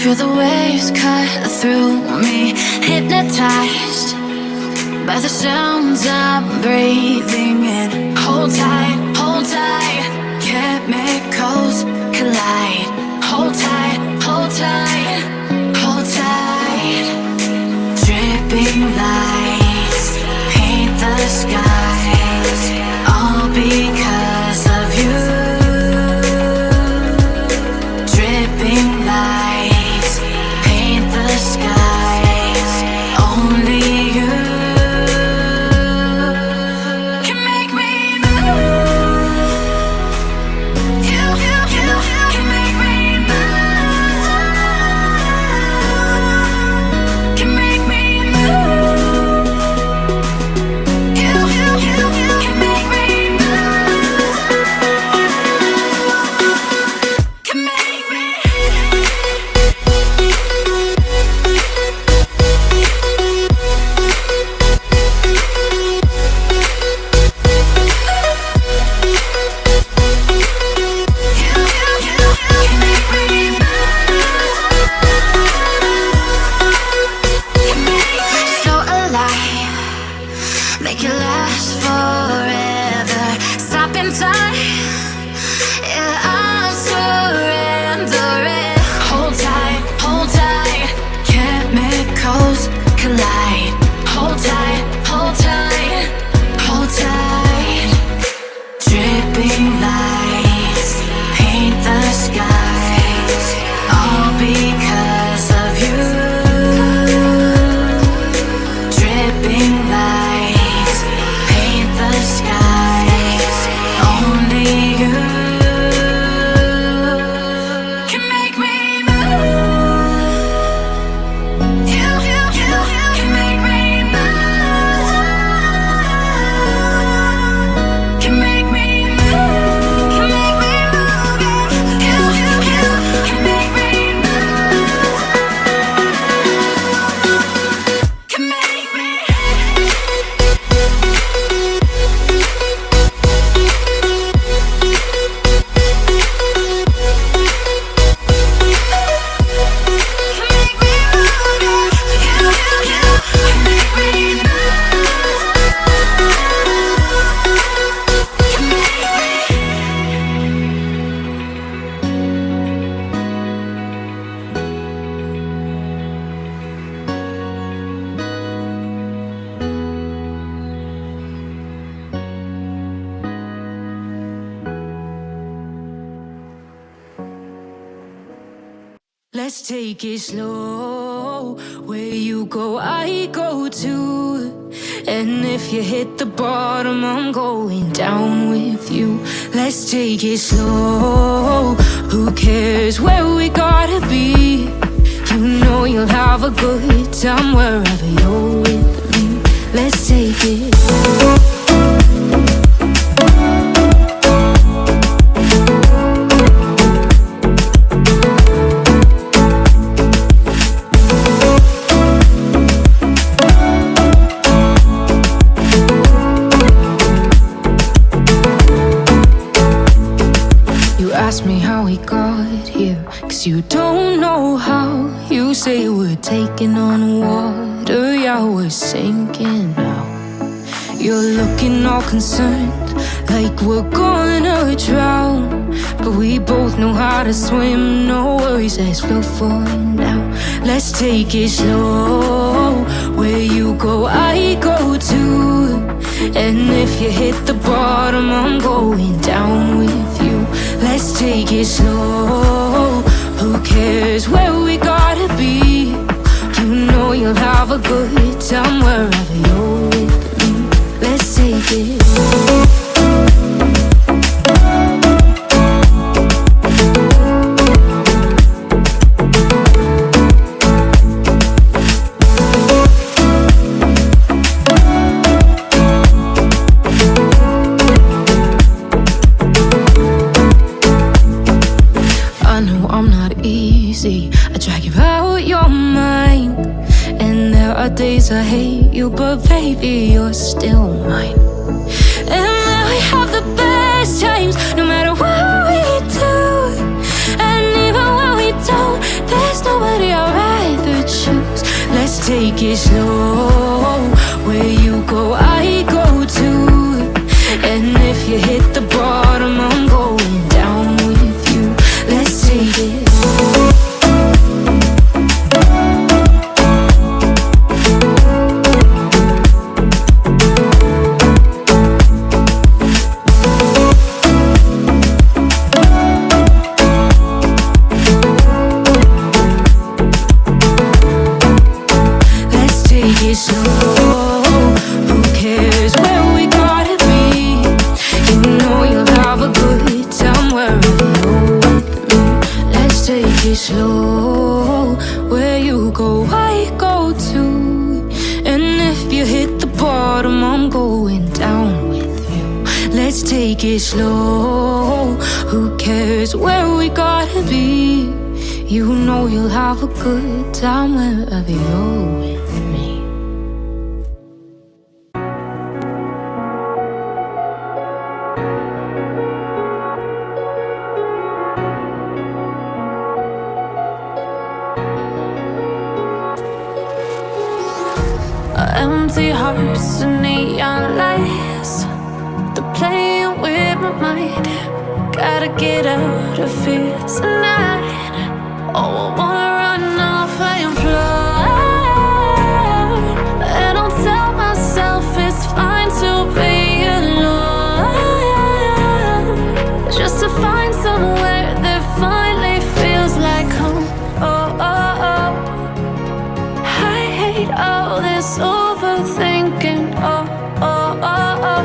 Feel the waves cut through me, hypnotized by the sounds I'm breathing in. Hold tight, chemicals collide. Hold tight, hold tight, hold tight. Dripping lights paint the skies, all because of you. Dripping lights paint the skies, only you can make me move. You can make me move. Can make me move. You can make me move. Can make me. So alive, make it last forever. Stop in time, yeah, I'm surrendering. Hold tight, chemicals collide. Hold tight, hold tight, hold tight. Dripping lights paint the skies, all because of you. Dripping lights paint the skies, only you can make me move. You can make me move. Can make me move. Can make me move. You can make me move. Can make me. Let's take it slow. Where you go, I go too. And if you hit the bottom, I'm going down with you. Let's take it slow. Who cares where we gotta be? You know you'll have a good time wherever you're with me. Let's take it. Ask me how we got here, 'cause you don't know how. You say we're taking on water, yeah, we're sinking now. You're looking all concerned, like we're gonna drown. But we both know how to swim, no worries, let's go for it now. Let's take it slow. Where you go, I go too. And if you hit the bottom, I'm going down with you. Let's take it slow. Who cares where we gotta be? You know you'll have a good time wherever you're with me. Let's take it. I drag you out your mind, and there are days I hate you, but baby, you're still mine. And then we have the best times, no matter what we do. And even when we don't, there's nobody take it slow. Where you go, I go too. And if you hit the bottom, I'm going down with you. Let's take it slow. Slow. Who cares where we gotta be? You know you'll have a good time wherever you're with me. Let's take it slow. Where you go, I go too. And if you hit the bottom, I'm going down with you. Let's take it slow. Who cares where we gotta be? You know you'll have a good time wherever you're with me. Empty hearts and neon lights, they're playing with my mind. Gotta get out of here tonight. Oh, I wanna run off and fly. And I'll tell myself it's fine to be alone, just to find somewhere that finally feels like home. Oh, oh, oh. I hate all this overthinking. Oh, oh, oh, oh.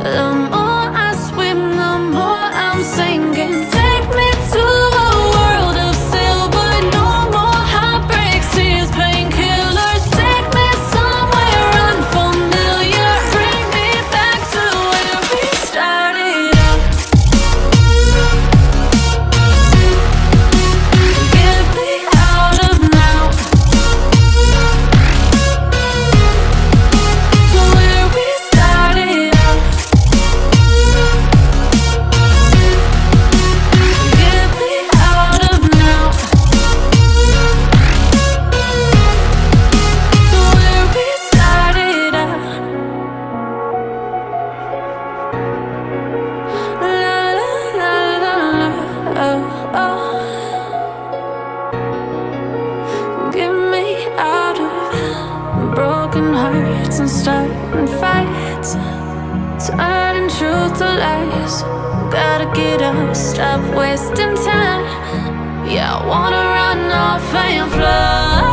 The more I swim, the more I'm sinking. Take me to a world of silver. No more heartbreaks, tears, painkillers. Take me somewhere unfamiliar. Bring me back to where we started out. Get me out of now. To where we started out. Get me out of now. To where we started out. La la la la la. Oh, oh. Get me out of broken hearts and starting fights, turning truth to lies. Gotta get up, stop wasting time. Yeah, I wanna run off and fly.